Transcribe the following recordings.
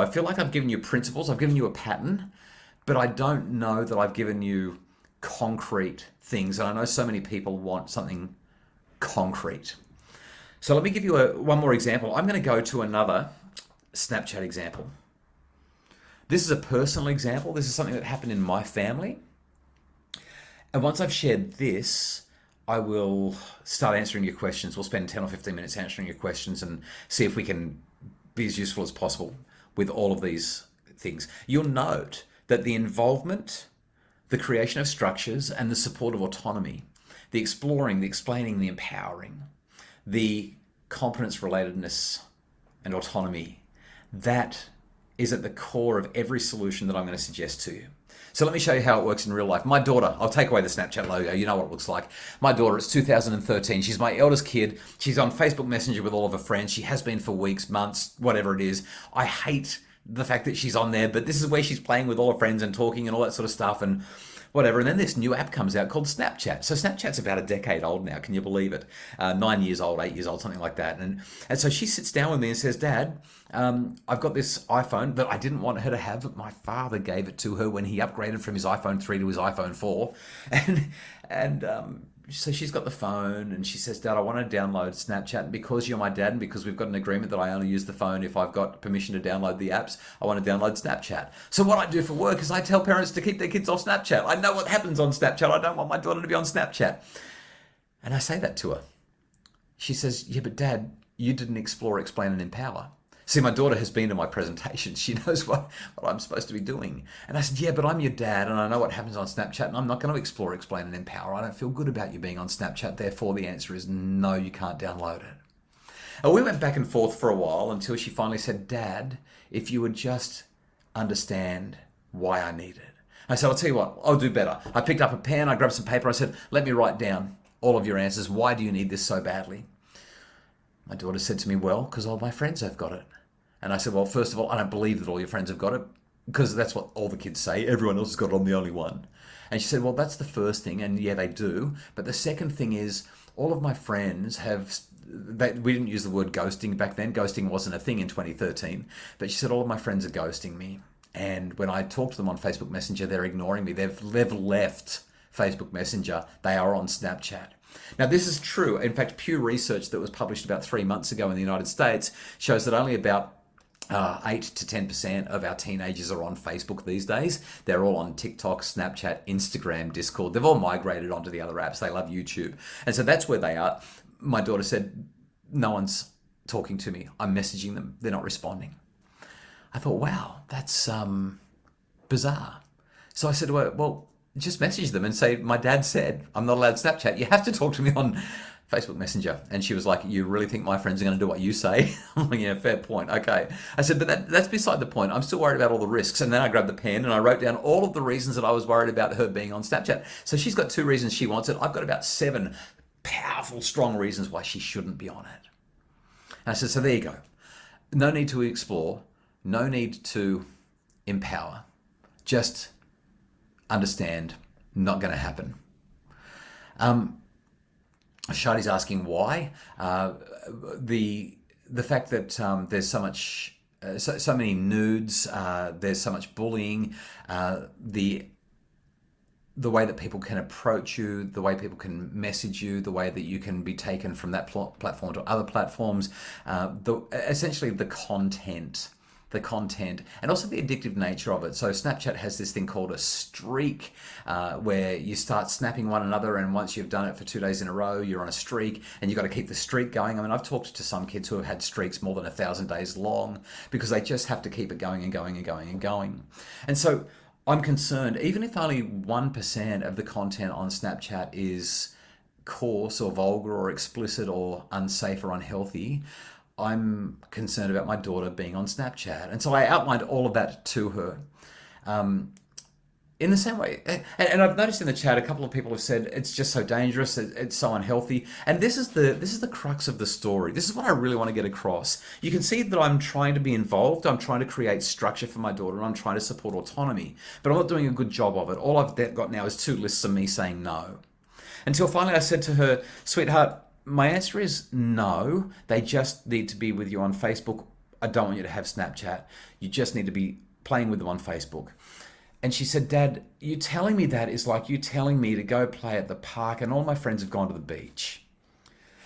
I feel like I've given you principles, I've given you a pattern, but I don't know that I've given you concrete things. And I know so many people want something concrete. So let me give you one more example. I'm going to go to another Snapchat example. This is a personal example. This is something that happened in my family. And once I've shared this, I will start answering your questions. We'll spend 10 or 15 minutes answering your questions and see if we can be as useful as possible with all of these things. You'll note that the involvement, the creation of structures, and the support of autonomy, the exploring, the explaining, the empowering, the competence relatedness and autonomy, that is at the core of every solution that I'm going to suggest to you. So let me show you how it works in real life. My daughter, I'll take away the Snapchat logo, you know what it looks like. My daughter, it's 2013, she's my eldest kid. She's on Facebook Messenger with all of her friends. She has been for weeks, months, whatever it is. I hate the fact that she's on there, but this is where she's playing with all her friends and talking and all that sort of stuff and whatever. And then this new app comes out called Snapchat. So Snapchat's about a decade old now, can you believe it? 9 years old, 8 years old, something like that. And so she sits down with me and says, Dad, I've got this iPhone that I didn't want her to have, but my father gave it to her when he upgraded from his iPhone 3 to his iPhone 4. And so she's got the phone and she says, Dad, I want to download Snapchat. And because you're my dad and because we've got an agreement that I only use the phone if I've got permission to download the apps, I want to download Snapchat. So what I do for work is I tell parents to keep their kids off Snapchat. I know what happens on Snapchat. I don't want my daughter to be on Snapchat. And I say that to her. She says, yeah, but Dad, you didn't explore, explain, and empower. See, my daughter has been to my presentations. She knows what I'm supposed to be doing. And I said, yeah, but I'm your dad and I know what happens on Snapchat and I'm not going to explore, explain, and empower. I don't feel good about you being on Snapchat. Therefore, the answer is no, you can't download it. And we went back and forth for a while until she finally said, Dad, if you would just understand why I need it. I said, I'll tell you what, I'll do better. I picked up a pen, I grabbed some paper, I said, let me write down all of your answers. Why do you need this so badly? My daughter said to me, well, because all my friends have got it. And I said, well, first of all, I don't believe that all your friends have got it because that's what all the kids say. Everyone else has got it, I'm the only one. And she said, well, that's the first thing. And yeah, they do. But the second thing is all of my friends we didn't use the word ghosting back then. Ghosting wasn't a thing in 2013. But she said, all of my friends are ghosting me. And when I talk to them on Facebook Messenger, they're ignoring me. They've left Facebook Messenger. They are on Snapchat. Now, this is true. In fact, Pew Research that was published about 3 months ago in the United States shows that only about 8 to 10% of our teenagers are on Facebook these days. They're all on TikTok, Snapchat, Instagram, Discord. They've all migrated onto the other apps. They love YouTube. And so that's where they are. My daughter said, no one's talking to me. I'm messaging them. They're not responding. I thought, wow, that's bizarre. So I said to her, well, just message them and say, my dad said I'm not allowed Snapchat. You have to talk to me on Facebook Messenger. And she was like, you really think my friends are going to do what you say? I'm like, yeah, fair point. Okay. I said, but that's beside the point. I'm still worried about all the risks. And then I grabbed the pen and I wrote down all of the reasons that I was worried about her being on Snapchat. So she's got 2 reasons she wants it. I've got about 7 powerful, strong reasons why she shouldn't be on it. And I said, so there you go. No need to explore. No need to empower. Just understand, not going to happen. Shadi's asking why. The fact that there's so much, so many nudes, there's so much bullying, the way that people can approach you, the way people can message you, the way that you can be taken from that platform to other platforms, essentially the content, and also the addictive nature of it. So Snapchat has this thing called a streak, where you start snapping one another, and once you've done it for 2 days in a row, you're on a streak, and you've got to keep the streak going. I mean, I've talked to some kids who have had streaks more than 1,000 days long because they just have to keep it going and going and going and going. And so I'm concerned, even if only 1% of the content on Snapchat is coarse or vulgar or explicit or unsafe or unhealthy, I'm concerned about my daughter being on Snapchat. And so I outlined all of that to her. In the same way, and I've noticed in the chat, a couple of people have said it's just so dangerous, it's so unhealthy. And this is the crux of the story. This is what I really want to get across. You can see that I'm trying to be involved. I'm trying to create structure for my daughter. And I'm trying to support autonomy, but I'm not doing a good job of it. All I've got now is 2 lists of me saying no. Until finally I said to her, sweetheart, my answer is no. They just need to be with you on Facebook I don't want you to have Snapchat. You just need to be playing with them on Facebook. And she said, Dad, you telling me that is like you telling me to go play at the park and all my friends have gone to the beach.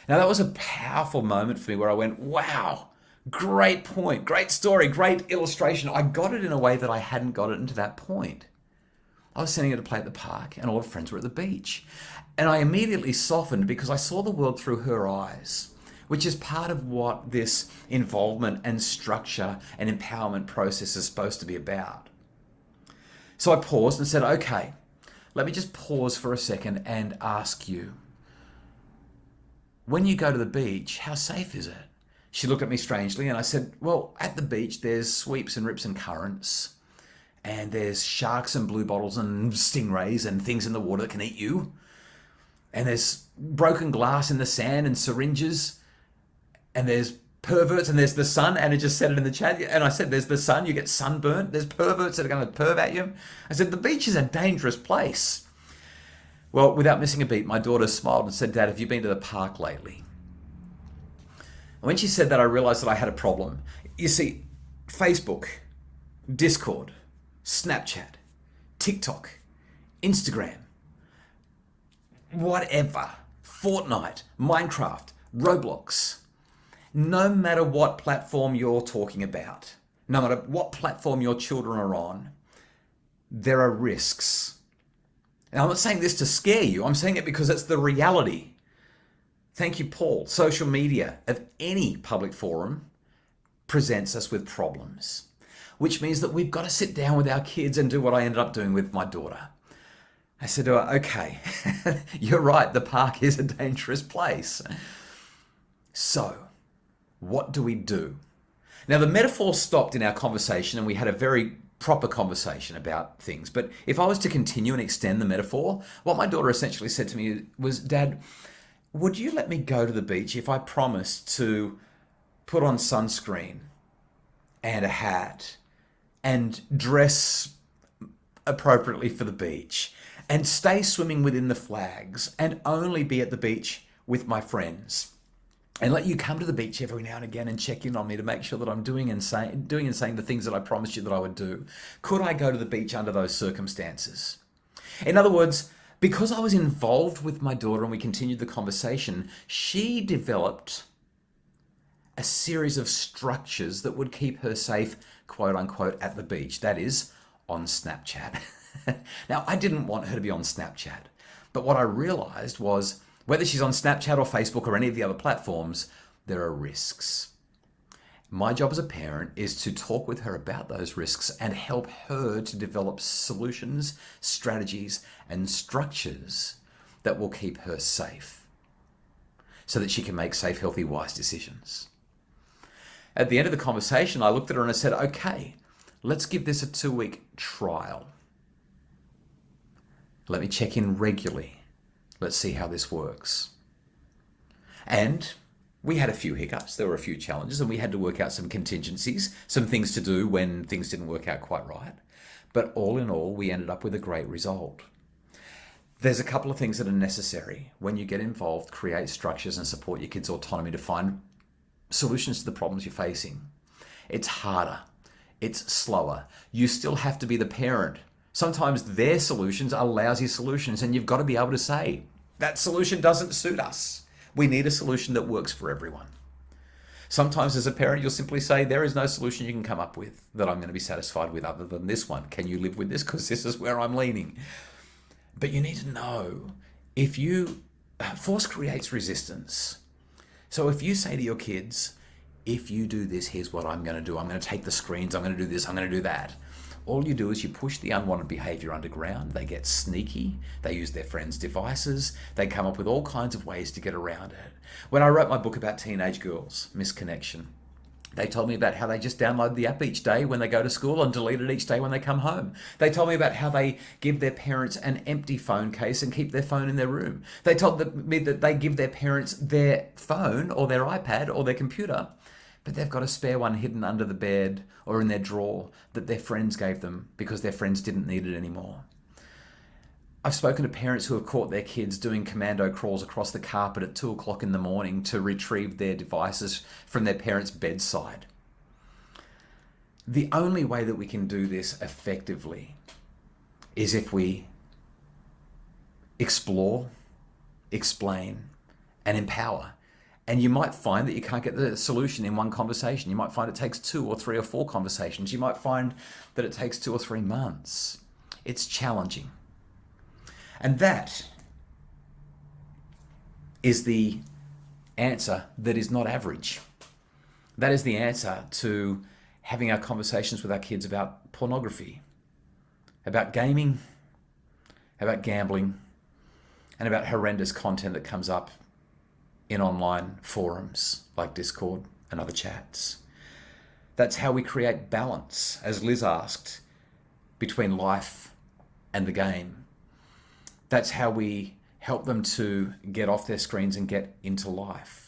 Now, that was a powerful moment for me where I went, wow, great point, great story, great illustration. I got it in a way that I hadn't got it until that point. I was sending her to play at the park and all her friends were at the beach. And I immediately softened because I saw the world through her eyes, which is part of what this involvement and structure and empowerment process is supposed to be about. So I paused and said, okay, let me just pause for a second and ask you, when you go to the beach, how safe is it? She looked at me strangely and I said, well, at the beach, there's sweeps and rips and currents, and there's sharks and blue bottles and stingrays and things in the water that can eat you. And there's broken glass in the sand and syringes, and there's perverts, and there's the sun. Anna just said it in the chat, and I said there's the sun, you get sunburnt, there's perverts that are going to perv at you. I said the beach is a dangerous place. Well, without missing a beat, my daughter smiled and said, Dad, have you been to the park lately? And when she said that, I realized that I had a problem. You see, Facebook, Discord, Snapchat, TikTok, Instagram, whatever, Fortnite, Minecraft, Roblox, no matter what platform you're talking about, no matter what platform your children are on, there are risks. And I'm not saying this to scare you, I'm saying it because it's the reality. Thank you, Paul. Social media of any public forum presents us with problems, which means that we've got to sit down with our kids and do what I ended up doing with my daughter. I said to her, okay, you're right, the park is a dangerous place. So, what do we do? Now, the metaphor stopped in our conversation and we had a very proper conversation about things. But if I was to continue and extend the metaphor, what my daughter essentially said to me was, Dad, would you let me go to the beach if I promised to put on sunscreen and a hat and dress appropriately for the beach and stay swimming within the flags and only be at the beach with my friends and let you come to the beach every now and again and check in on me to make sure that I'm doing and saying the things that I promised you that I would do? Could I go to the beach under those circumstances? In other words, because I was involved with my daughter and we continued the conversation, she developed a series of structures that would keep her safe, quote unquote, at the beach. That is, on Snapchat. Now, I didn't want her to be on Snapchat, but what I realized was whether she's on Snapchat or Facebook or any of the other platforms, there are risks. My job as a parent is to talk with her about those risks and help her to develop solutions, strategies, and structures that will keep her safe so that she can make safe, healthy, wise decisions. At the end of the conversation, I looked at her and I said, okay, let's give this a 2-week trial. Let me check in regularly. Let's see how this works. And we had a few hiccups, there were a few challenges, and we had to work out some contingencies, some things to do when things didn't work out quite right. But all in all, we ended up with a great result. There's a couple of things that are necessary. When you get involved, create structures and support your kids' autonomy to find solutions to the problems you're facing. It's harder. It's slower. You still have to be the parent. Sometimes their solutions are lousy solutions, and you've got to be able to say, that solution doesn't suit us. We need a solution that works for everyone. Sometimes as a parent, you'll simply say, there is no solution you can come up with that I'm going to be satisfied with other than this one. Can you live with this? Because this is where I'm leaning. But you need to know, force creates resistance. So if you say to your kids, if you do this, here's what I'm going to do. I'm going to take the screens. I'm going to do this. I'm going to do that. All you do is you push the unwanted behavior underground. They get sneaky. They use their friends' devices. They come up with all kinds of ways to get around it. When I wrote my book about teenage girls, Misconnection, they told me about how they just download the app each day when they go to school and delete it each day when they come home. They told me about how they give their parents an empty phone case and keep their phone in their room. They told me that they give their parents their phone or their iPad or their computer, but they've got a spare one hidden under the bed or in their drawer that their friends gave them because their friends didn't need it anymore. I've spoken to parents who have caught their kids doing commando crawls across the carpet at 2 o'clock in the morning to retrieve their devices from their parents' bedside. The only way that we can do this effectively is if we explore, explain, and empower. And you might find that you can't get the solution in one conversation. You might find it takes 2 or 3 or 4 conversations. You might find that it takes 2 or 3 months. It's challenging. And that is the answer that is not average. That is the answer to having our conversations with our kids about pornography, about gaming, about gambling, and about horrendous content that comes up in online forums like Discord and other chats. That's how we create balance, as Liz asked, between life and the game. That's how we help them to get off their screens and get into life.